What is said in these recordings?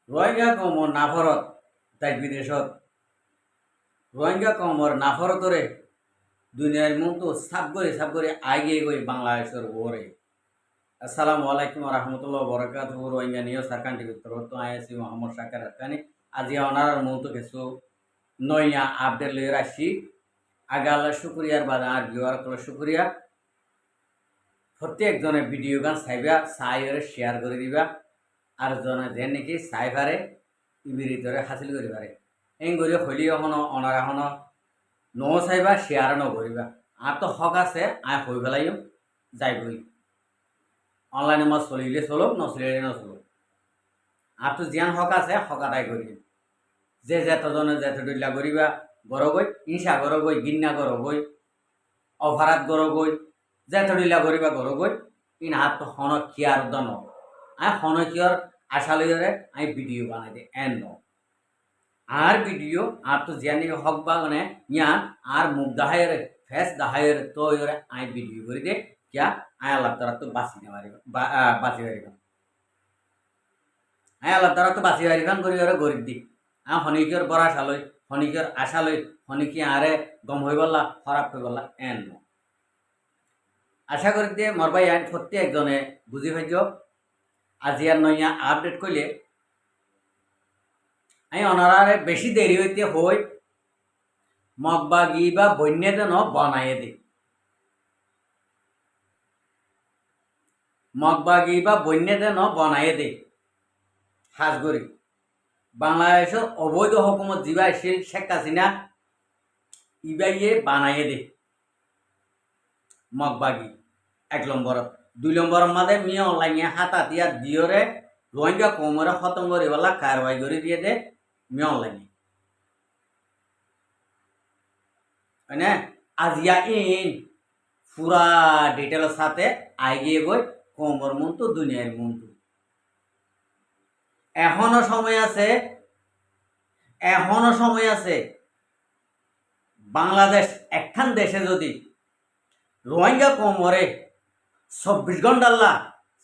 রোহিঙ্গা কমর নাফরত দেশ বিদেশত রোহিঙ্গা কমর নাফরতরে দুনিয়ার মতো সাবগরে আগে গই বাংলাদেশের ওরে। আসসালামু আলাইকুম রহমতুল্লাহ বরকাত রোহিঙ্গা নিয়ে সারকান টিভি তো আইসি মোহাম্মদ শাকের হাক্কানি আজি অনার মতো কিছু নয়া আপডেট লয়ে রাখছি। আগে আল্লাহ শুক্রিয়ার বাদে আর ভিউয়ার কল শুক্রিয়া। প্রত্যেকজনে ভিডিও গান চাইবা চাইরে শেয়ার করে দিবা আর জনে যে নাকি চাইবারে ইবিরিতরে হাসিল করিবারে এন করি হলি এখনো অনার এখনো ন চাইবা শেয়ার নকরিবা। আর তো হক আছে আয় হয়ে পেলাইও যাইবই। অনলাইনে মই চলিলে চলক নচলিলে নচলক। আর তো জিয়ান হক আছে হক আদায় করি যে যেতজনে যেতদিল্লা করিবা গরগই ইনসা গরগই গিন্না গরগই অভারাত গরগই যেতদিল্লা করিবা গরগই ইন হাত তো হন কিয়ার দন আয় হন কিয়র আশা লইরে আমি ভিডিও বানাই দে এন ন আর ভিডিও আর তো জিয়ানি হক বা মানে ইয়ান আর মুখ দাহায়ের ফেস দাহায়ের তো ইরে আই ভিডিও করে দে क्या आय अल्लाह तारा तो बासी ना मारिबा बासी मारिबा आय अल्लाह तारा तो बासी मारिबान करी ओरे गरीब দি আ হনিকের বড় আশালই হনিকের আশালই হনিকি আরে গম হই বললা খারাপ হই বললা এন আশা করি যে মোর ভাই আইন সত্যি একজনে বুঝি ভাইজ আজি আর নয়া আপডেট কইলে আমি অনারারে বেশি দেরি হইতে হই মগবাগি বা বন্যে দেন বনাইয়ে দি মগবাগি বা বন্যে দেন বনাইয়ে দে হাজগরি বাংলাদেশের অবৈধ হুকুমত জিবা এসে শেখ হাসিনা ইবাইয়ে বানাইয়ে দে মগবাগি 1 নম্বর 2 নম্বর মাঝে মিয়া অনলাইনে হাতা দিয়া দিয়রে রোহিঙ্গা কমরে খতম করে বলা কারবাই করে দিয়ে দে মিয়া অনলাইনে মানে আজিয়া ইন পুরা ডিটেলের সাথে আইগিয়ে গই কমর মন্তু দুনিয়ার মন্তু এখনো সময় আছে বাংলাদেশ একখান দেশে যদি রোহিঙ্গা কমরে 24 ঘন্টার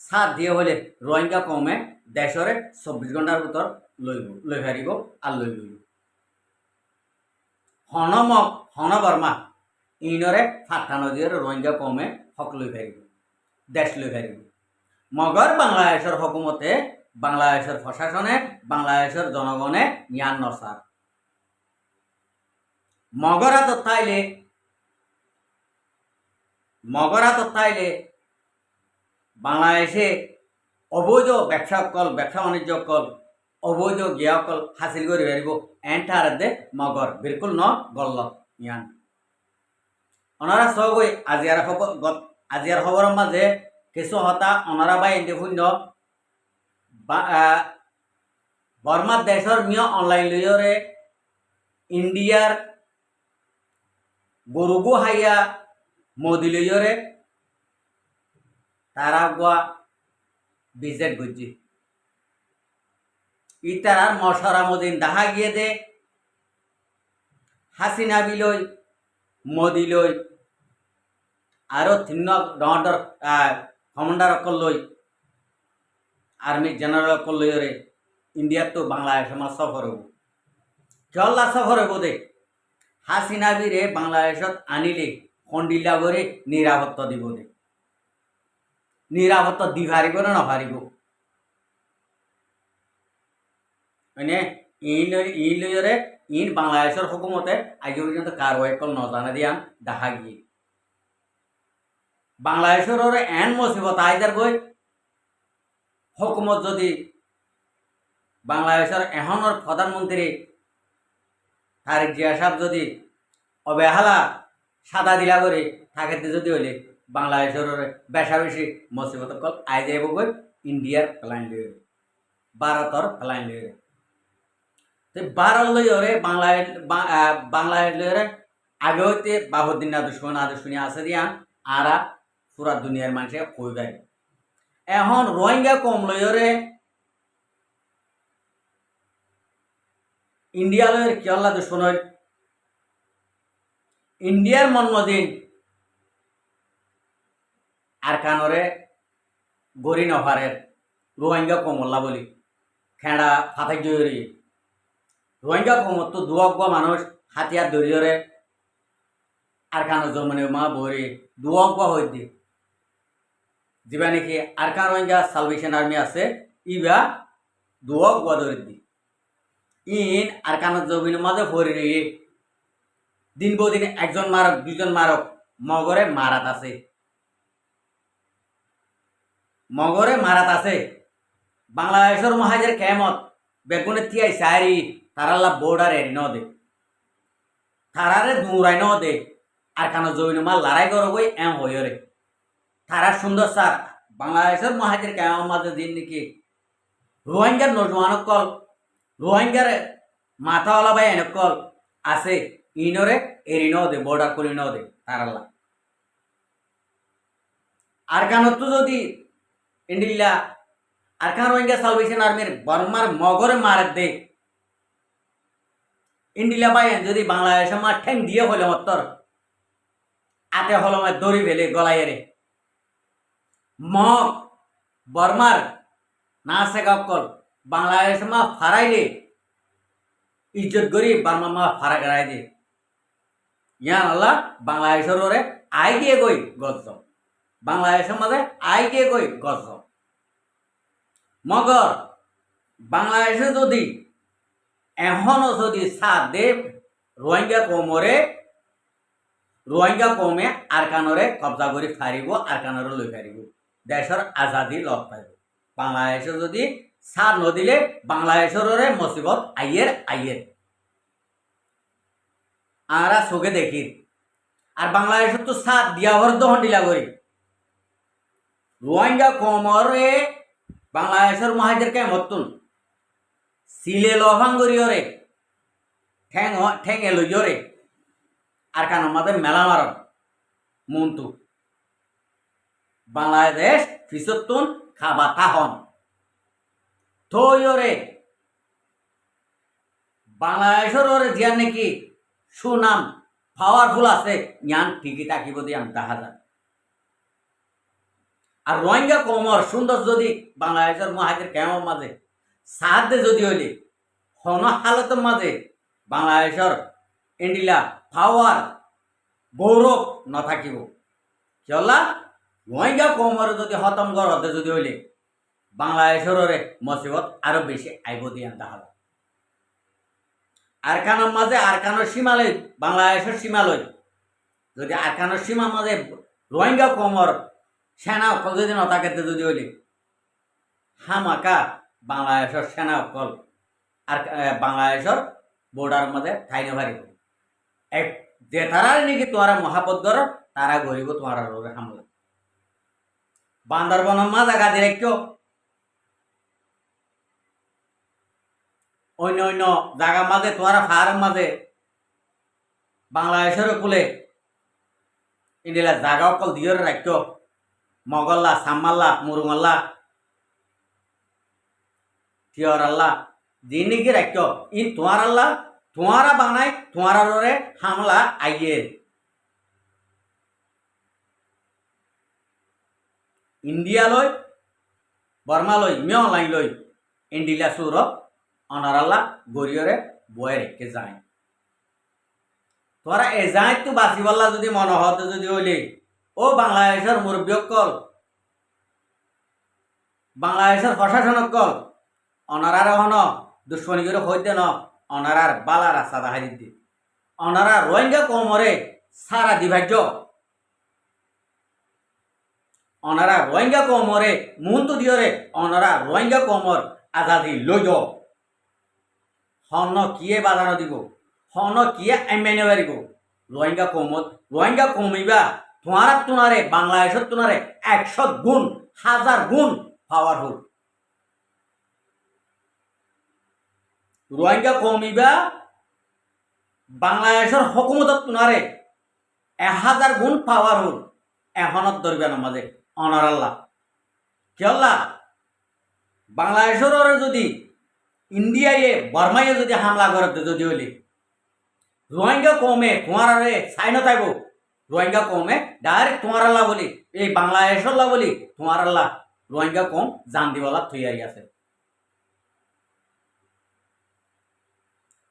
সাথ দিয়ে হলে রোহিঙ্গা কমে দেশরে 24 ঘন্টার ভিতর লই হারিব আর লই হন বর্মা ইনরে ফাটা নদীর রোহিঙ্গা কমে হক লই হারিব দেশ লই হারিব মগর বাংলাদেশের হকুমতে বাংলাদেশের প্রশাসনে বাংলাদেশের জনগণে জ্ঞান নসার মগরা তো তাইলে বাংলাদেশে অবৈধ ব্যবসা বাণিজ্য কল অবৈধ গিয়া কল হাসিল করে পারিব এন্টার দে মগর বিলকুল ন গল্ল ইয়ান ওনারা সবই আজিয়ার খবরের মাঝে কিছু হতা ওনারা বাই এনে শূন্য বর্মার দেশের মিয়া অনলাইন লইরে ইন্ডিয়ার গরুগু হাইয়া মোদি লইরে তারা গোয়া বিজেট গুজি ইতারার মশরা মদিন দেখা গিয়ে দে হাসিনা বিলই মোদি লই আরো 3 ডর কমান্ডার অকল লই আর্মি জেনারেল অকল লইরে ইন্ডিয়ার তো বাংলাদেশ আমার সফর হব কেলা সফর হব দে হাসিনা বিরে বাংলাদেশত আনিলে খন্ডিলা করে নিরাপত্তা দিব দে নিরাপত্তা দি পারিব না নপারিব মানে ইনরে ইন বাংলাদেশের হুকুমতে আজ পর্যন্ত কারবাই কল নজানা দিয়া দেখা গিয়ে বাংলাদেশের এন মুসিবত আইদার গই হুকুমত যদি বাংলাদেশের এখনের প্রধানমন্ত্রী তারেক জিয়া সাহেব যদি অবহেলা সাদা দিলা করে থাকে যদি হইলে বাংলাদেশের বেশি মুসিবত কল আই যাইব গই ইন্ডিয়ার প্লাইন লইরে ভারতর প্লাইন লইরে ভারত লইরে বাংলাদেশ লইরে আগে হইতে বাহুদ্দিন আদর্শনী আছে দিয়া আরা পুরা দুনিয়ার মানুষে কই যায় এখন রোহিঙ্গা কম লইরে ইন্ডিয়া লইরে কেলা দুশ্মন ইন্ডিয়ার মনমদিন আর কানরে গরি নফারের রোহিঙ্গা কমল্লা বলি খেঁড়া ফাতাই জয়রি রোহিঙ্গা কমত তো দুয়াগ্য মানুষ হাতিয়ার ধরিয়রে আরকানো জমনে মা বরি দুয়াগ্য হইতে যা নাকি আরকান রোহিঙ্গা সালভেশন আর্মি আছে ইবা দুয়াগ্য ধরি দি ইন আরকানো জমিনের মাঝে ভরি রে দিন বদিন একজন মারক দুজন মারক মগরে মারাত আছে মগরে মারাত আছে বাংলাদেশের মহাজের কেমত বেগুনে তিয়াই সারি তারাল্লা বোর্ডার এরি ন দে তারারে দৌড়াই ন দে আর কানো জমিন মা লড়াই করো বই এম হইরে তারা সুন্দর স্যার বাংলাদেশের মহাজের কেমন মাঝে দিন নাকি রোহিঙ্গার নজওয়ানক কল রোহিঙ্গার মাথাওয়ালা ভাই এনক কল আছে ইনরে এরি ন দে বোর্ডার করি ন দে তারাল্লা আর কানো তো যদি ইন্ডিলা আরকান রোহিঙ্গা সালভেশন আর্মির বর্মার মগরে মারে দে ইন্ডিলা বাই যদি বাংলাদেশের মা ঠ্যাং দিয়ে হলে মত্তর আতে হলো মা দড়ি ফেলে গলায় রে মগ বর্মার না শেখাব কল বাংলাদেশের মা ফারাইলে ইজ্জত করি বার্মা মা ফারা গড়াই দে ইয়ান আল্লাহ বাংলাদেশের ওরে আই দিয়ে গই গজ বাংলাদেশের মাঝে আই দিয়ে গই গজ মগর বাংলাদেশে যদি এখনো যদি সাথ দে রোহিঙ্গা কমরে রোহিঙ্গা কমে আরকানরে কবজা করে ফারিব আরকানরে লই ফারিব দেশের আজাদি লগ পাইব বাংলাদেশে যদি সাথ নদিলে বাংলাদেশের মুসিবত আইয়ের আইয়ের আরা চোখে দেখি আর বাংলাদেশের তো সাথ দিয়া হর দহন দিলা করি রোহিঙ্গা কমরে বাংলাদেশের মহাজেরকে মতুন সিলে লভাঙ্গরিয়রে ঠ্যাং এলইয়রে আর কান আমাদের মেলা মারন মন্তু বাংলাদেশ ফিসতুন খাবা তাহন থইয়রে বাংলাদেশের ওরে জিয়ান নাকি সুনাম পাওয়ারফুল আছে জ্ঞান ঠিকই তাকিব দিয়ে আমি দেখা যায় আর রোহিঙ্গা কমর সুন্দর যদি বাংলাদেশের মহাজের কেমন মাঝে সাহায্য যদি হইলে হন হালতের মাঝে বাংলাদেশের ইন্ডিলা পাওয়ার গৌরব নথাকিব চলা রোহিঙ্গা কমর যদি হতম গড়তে যদি হইলে বাংলাদেশের মুসিবত আরো বেশি আইব দিয়ে দেখা যায় আরকানের মাঝে আরকানের সীমালয় বাংলাদেশের সীমালয় যদি আরকানের সীমা মাঝে রোহিঙ্গা কমর সেনা অকল যদি নথাকেতে যদি হইলে হামাকা বাংলাদেশের সেনা অকল আর বাংলাদেশের বর্ডার মধ্যে ঠাইনে পারিব এক যে তারা নাকি তোমারা মহাপদ কর তারা গরিব তোমার হামলা বান্দরবনের মাঝে গাদি রাখিও অন্য অন্য জায়গার মাঝে তোমারা ফার্ম মাঝে বাংলাদেশের কুলে ইন্ডিয়া জায়গা অকল দিয়ে রাখিও মগল্লা সাম্মাল্লা মুরুমাল্লা টিয়র আল্লাহ দিন নাকি রাখিও ইন তোমার আল্লাহ তোমারা বানাই তোমার হামলা আইয়ে ইন্ডিয়া লই বর্মা লই মিয় লাইন লই ইন্ডিয়া সুর অনারাল্লা গরিয়রে বয়ে রেখে যায় তোরা এ যায় তো বাঁচিবাল্লা যদি মনে হতে যদি হইলে ও বাংলাদেশের মুরব্বী কল বাংলাদেশের প্রশাসন কল অনারার হন দুশ্মনী করে হইতে ন অনারার বালা রাস্তা দেখাই দিতে অনারা রোহিঙ্গা কমরে সারা দিভাজ্য অনারা রোহিঙ্গা কমরে মুহূর্ত দিয়রে অনারা রোহিঙ্গা কমর আজাদি লইজ হন কিয়ে বাজানো দিব হন কিয়ে এমেনে পারিব রোহিঙ্গা কমিবা তোমারে বাংলাদেশের তোমারে 100 গুণ 1000 গুণ পাওয়ারফুল রোহিঙ্গা কমিবা বাংলাদেশের হকুমতত তোমারে 1000 গুণ পাওয়ারফুল এখনত ধরবে না মাঝে অনারাল্লাহ কেল্লা বাংলাদেশের যদি ইন্ডিয়ায় বর্মায় যদি হামলা করতে যদি হইলে রোহিঙ্গা কমে তোমার সাইন থাকব রোহিঙ্গা কমে ডাইরেক্ট তোমার আল্লাহ বলি এই বাংলাদেশের বলি তোমার আল্লাহ রোহিঙ্গা কম জান দিবলা তৈরি আছে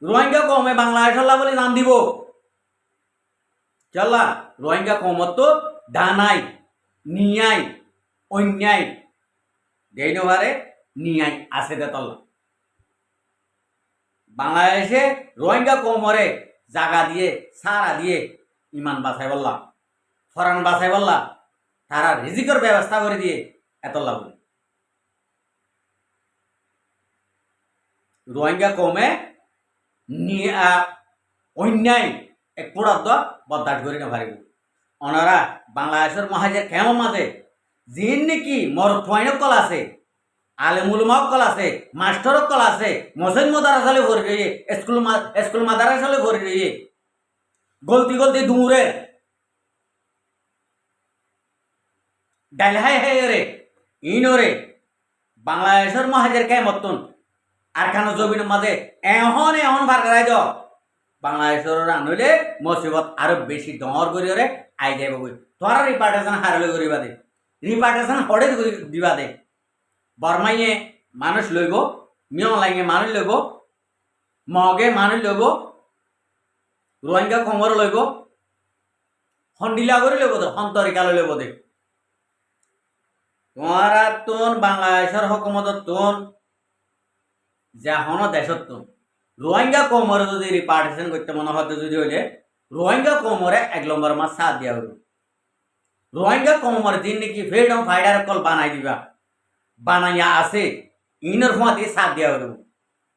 রোহিঙ্গা কমে বাংলাদেশ বলে নাম দিব চল্লা রোহিঙ্গা কমত তো ডানাই নিয়াই অন্যায় দেই নবারে নিয়াই আছে দে তল্লা বাংলাদেশে রোহিঙ্গা কমরে জাগা দিয়ে সারা দিয়ে ইমান বাছাই বললা ফরান বাছাই বললা তারা রিজিকের ব্যবস্থা করে দিয়ে এত লাভ রোহিঙ্গা কমে অন্যায় এক পুরাত বরদাস্ত করে না পারিব ওনারা বাংলাদেশের মহাজের কেমন মাঝে যিন নাকি মরফাইন কল আছে আলেমুলমা কল আছে মাস্টার কল আছে মসজিদ মাদ্রাসালে ভরে রয়ে স্কুল মাদ্রাসালে ভরে রয়ে গলতি গলতি দূরে ডাইলহাই হাই রে ইনরে বাংলাদেশের মহাজের কেমতন আর কেন জমির মাঝে এখন ভার করাই দ বাংলাদেশের আনলে মুসিবত আরো বেশি ডর করি রে আই যাইব বই তোরা রিপার্টেশন হারলে করিবা দে রিপার্টেশন হড়ে দিবা দে বর্মাইয়ে মানুষ লইব মিয়ং লাইনে মানুষ লইব মগে মানুষ লইব রোহিঙ্গা কমর লইব হন্ডিলা করে লইব দে হন্তরিকালে লইব দে তোমারা তোন বাংলাদেশের হকুমত তোন যখন দেশত তোন রোহিঙ্গা কমরে যদি রিপার্টেশন করতে মনে হতো যদি হইলে রোহিঙ্গা কমরে 1 নম্বর মাস সাথ দিয়া হইব রোহিঙ্গা কমর দিন নাকি ফ্রিডম ফাইটার কল বানাই দিবা বানাইয়া আছে ইনর ফুয়া দিয়ে সাথ দিয়া হইব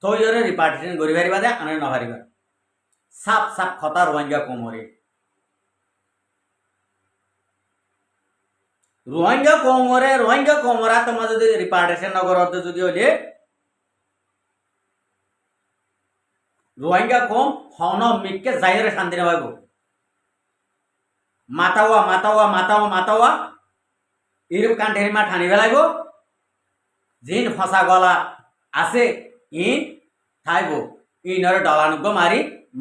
তৈরে রিপার্টেশন করি পারিবা দে আনে নহারিবা সাপ সাপ কথা রোহিঙ্গা কমরে রোহিঙ্গা কমরা তোমার যদি রিপার্টেশন নগর যদি হইলে রোহিঙ্গা কম হন মিটকে যাইরে শান্তি না পাইব মাতাওয়া এরূপ কান্ঠের মা ঠানি পেলাইব যিন ফসা গলা আছে ইন থাইব ইনর ডলানুগ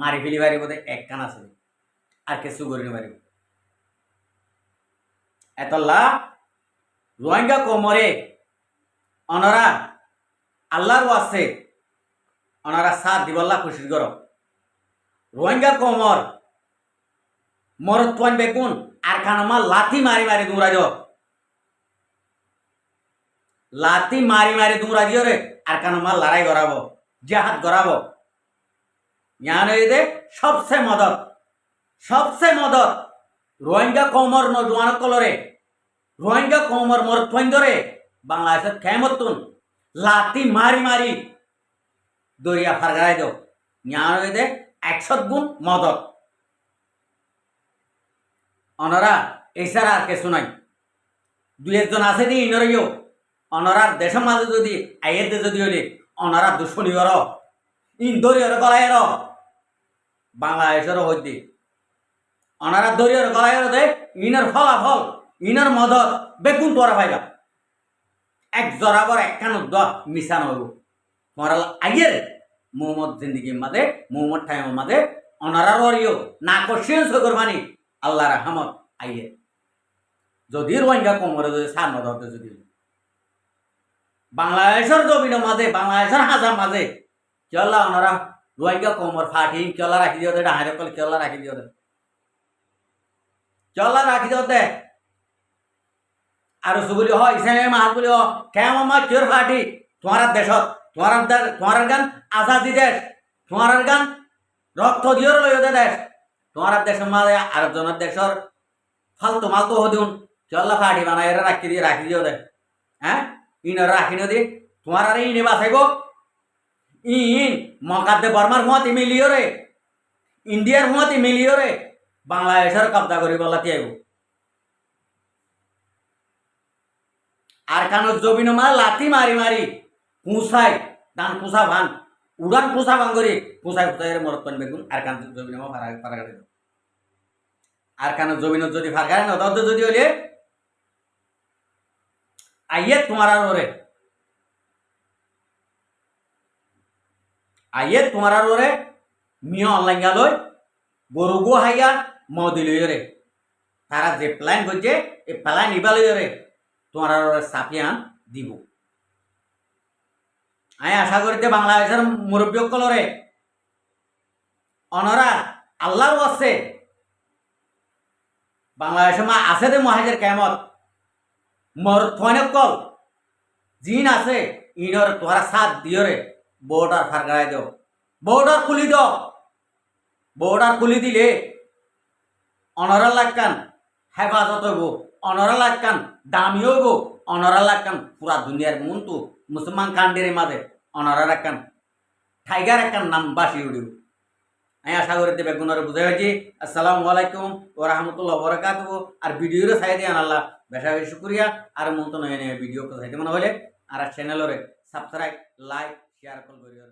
মারি ফেলি পারিব এক কান আছে আর কিছু করি পারিব এতলা রোহিঙ্গা কোমরে অনরা আল্লাহর আছে অনারা সাথ দিবল্লা খুশি কর রোহিঙ্গা কোমর মরত তোয়ান বেগুন আর খানমা লাথি মারি মারি দৌড়াই দিও লাথি মারি মারি দৌড়াই দিও রে আর খানমা লড়াই করাবো জেহাদ করাবো ইয়ান দে সবসে মদত রোহিঙ্গা কোমর নজওয়ান কলরে রোহিঙ্গা কোমর মরত তোয়ান ধরে বাংলাদেশের খেমতুন লাথি মারি মারি দরিয়া ফারগাই দাও ইয়ান দে 100 গুণ মদত অনরা এছাড়া আর কিছু নাই দুই একজন আছে দি ইনরিও অনরার দেশের মাঝে যদি আইয়ের যদি হলে অনরা দুশ্মনী কর ইন দরিয়ার গলায় বাংলাদেশের হইতে অনারা দরিয়ার গলায় দে ইনার ফলাফল ইনার মদত বেগুন তোরা পাইবা এক জরাবর একখান মিশান হইব তোমার আইয়ের মোহাম্মদ জিন্দিগির মাঝে মোহাম্মদ টাইমের মাঝে অনারার অরিও না কোশ্চেন করবানি আল্লাহ রহমত আইয়ে যদি রোহিঙ্গা কোমরে যদি সার নদতে যদি বাংলাদেশের জমিনের মাঝে বাংলাদেশের হাজার মাঝে কেলা ওনারা রোহিঙ্গা কোমর ফাটি কেলা রাখি দিও দে ডাহারে কল কেলা রাখি দিও দে কেলা রাখি দিও দে আর সুবলি হয় ইসলামে মাহাত বলি কেমন মা কের ফাটি তোমার দেশত তোমার গান আজাদি দেশ তোমার গান রক্ত দিও লইও দে দেশ তোমার দেশের মাঝে আরেকজনের দেশের ফালতু মালতু হদিউন চল্লা ফাটি বানাই রাখি দিও দে হ্যাঁ ইন রাখি দি তোমার আর ইনে বাঁচাইব ইন মকাদ্দে বর্মার হুঁয়াতি মিলিও রে ইন্ডিয়ার হুঁয়াতি মিলিও রে বাংলাদেশের কব্জা করি বলাতে আইব আর কানো জমিন মা লাথি মারি মারি পুষাই দান পুষা ভান উড়ান পুষা ভান করি পুষাই মরত পান বেগুন আর কান জমিন মা ফারাগাড়ি আর কানো জমিন যদি ফারগাড়ি না তত যদি হলে আইয়ে তোমার আর ওরে মিয়া অনলাইন গালই গরু গো হাইয়া মদিল রে তারা যে প্ল্যান করছে এই প্ল্যান ইবালই রে তোমার আর ওরে সাপিয়ান দিব আমি আশা করি বাংলাদেশের মুরব্বী কলরে অনরা আল্লাহর আছে বাংলাদেশে মা আছে দে মহাজের কেমত মর থনকল জিন আছে ইনর তোরা সাথ দিয়রে বর্ডার ফারগাই দাও বর্ডার খুলি দাও বর্ডার খুলি দিলে অনরা লাগান হেফাজত হইব অনরা লাগান দামি হইব অনরা লাগান পুরা দুনিয়ার মন্তু মুসলমান কান্ডের মাঝে অনরা রাখান টাইগার একখান নাম বাসি উঠিব আমি আশা করি বেগুনের বুঝাই হয়েছি। আসসালামু আলাইকুম ও রহমতুল্লাহ বরকাতুহু। আর ভিডিওরে চাই দিয়ে আনাল্লাহ বেশা বেশি শুক্রিয়া। আর মতো নয় ভিডিও চাইতে মনে হলে আর চ্যানেলরে সাবস্ক্রাইব লাইক শেয়ার কল করিও।